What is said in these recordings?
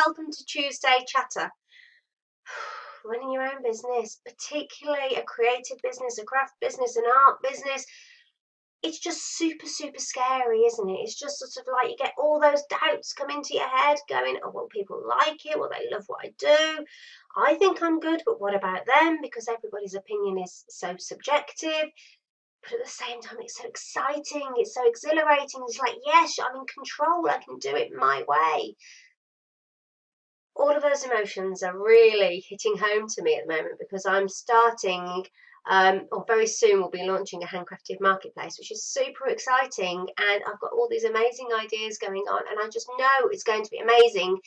welcome to Tuesday Chatter. Running your own business, particularly a creative business, a craft business, an art business, it's just super, super scary, isn't it? It's just sort of like you get all those doubts come into your head going, oh, will people like it? Will they love what I do? I think I'm good, but what about them? Because everybody's opinion is so subjective. But at the same time, it's so exciting, it's so exhilarating. It's like, yes, I'm in control, I can do it my way. All of those emotions are really hitting home to me at the moment because I'm starting, or very soon we'll be launching a handcrafted marketplace, which is super exciting. And I've got all these amazing ideas going on, and I just know it's going to be amazing.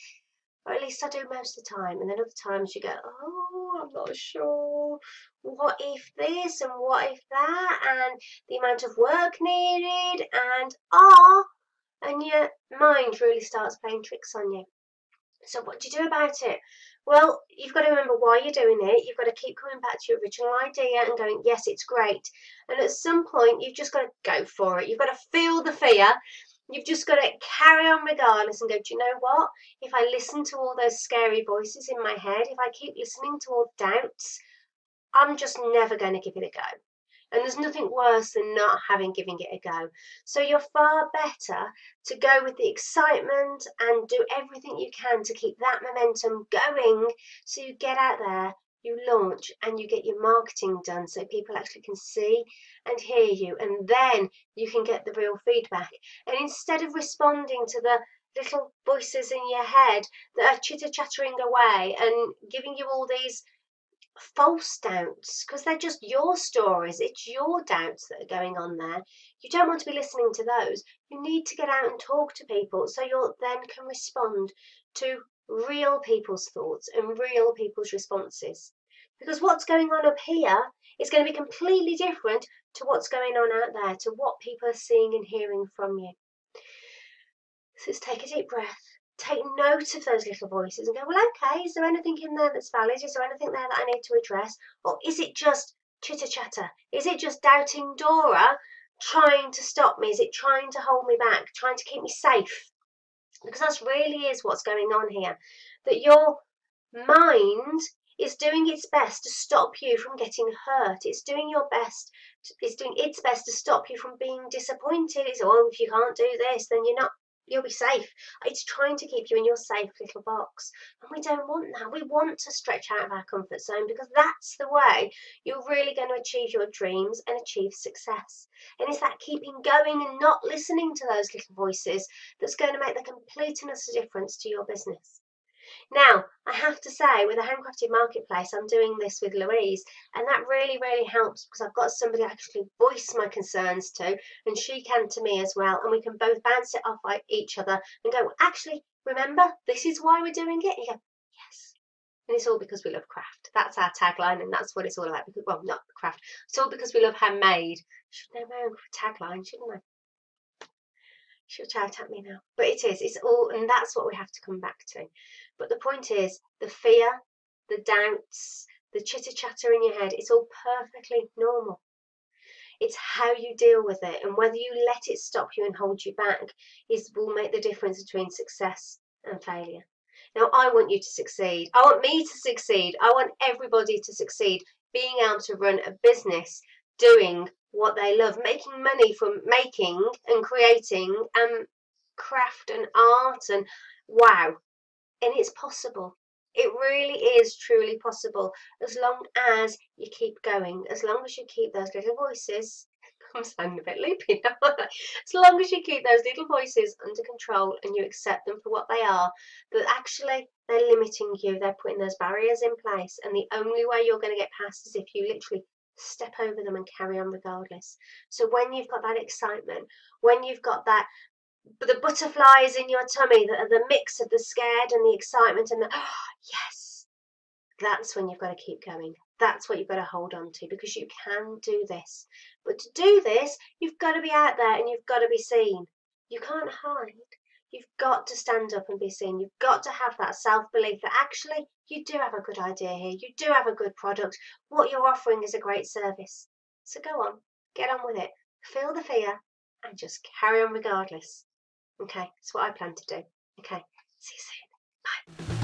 Or at least I do most of the time. And then other times you go, oh, I'm not sure. What if this and what if that? And the amount of work needed and your mind really starts playing tricks on you. So what do you do about it? Well, you've got to remember why you're doing it. You've got to keep coming back to your original idea and going, yes, it's great. And at some point, you've just got to go for it. You've got to feel the fear. You've just got to carry on regardless and go, do you know what? If I listen to all those scary voices in my head, if I keep listening to all the doubts, I'm just never going to give it a go. And there's nothing worse than not giving it a go. So you're far better to go with the excitement and do everything you can to keep that momentum going. So you get out there, you launch, and you get your marketing done so people actually can see and hear you. And then you can get the real feedback. And instead of responding to the little voices in your head that are chitter-chattering away and giving you all these false doubts, because they're just your stories, it's your doubts that are going on there. You don't want to be listening to those. You need to get out and talk to people so you then can respond to real people's thoughts and real people's responses, because what's going on up here is going to be completely different to what's going on out there, to what people are seeing and hearing from you. So let's take a deep breath. Take note of those little voices and go, well, okay, is there anything in there that's valid? Is there anything there that I need to address? Or is it just chitter chatter? Is it just doubting Dora trying to stop me? Is it trying to hold me back, trying to keep me safe? Because that's really is what's going on here. That your mind is doing its best to stop you from getting hurt. It's doing its best to stop you from being disappointed. It's, oh, if you can't do this, then you'll be safe. It's trying to keep you in your safe little box. And we don't want that. We want to stretch out of our comfort zone, because that's the way you're really going to achieve your dreams and achieve success. And it's that keeping going and not listening to those little voices that's going to make the complete and utter difference to your business. Now, I have to say, with a handcrafted marketplace, I'm doing this with Louise, and that really, really helps, because I've got somebody I actually voice my concerns to, and she can to me as well, and we can both bounce it off each other and go, well, actually, remember, this is why we're doing it? And you go, yes. And it's all because we love craft. That's our tagline, and that's what it's all about. Because, well, not craft. It's all because we love handmade. Should know my own tagline, shouldn't I? She'll shout at me now. But it's all, and that's what we have to come back to. But the point is, the fear, the doubts, the chitter chatter in your head, it's all perfectly normal. It's how you deal with it, and whether you let it stop you and hold you back will make the difference between success and failure. Now, I want you to succeed. I want me to succeed. I want everybody to succeed, being able to run a business, doing what they love, making money from making and creating craft and art, and wow. And it's possible. It really is truly possible, as long as you keep going, as long as you keep those little voices, I'm sounding a bit loopy now, as long as you keep those little voices under control and you accept them for what they are, that actually they're limiting you, they're putting those barriers in place, and the only way you're going to get past is if you literally step over them and carry on regardless. So when you've got that excitement, when you've got that, the butterflies in your tummy that are the mix of the scared and the excitement and the, oh, yes, that's when you've got to keep going. That's what you've got to hold on to, because you can do this. But to do this, you've got to be out there and you've got to be seen. You can't hide. You've got to stand up and be seen. You've got to have that self-belief that actually you do have a good idea here. You do have a good product. What you're offering is a great service. So go on, get on with it. Feel the fear and just carry on regardless. Okay, that's what I plan to do. Okay, see you soon. Bye.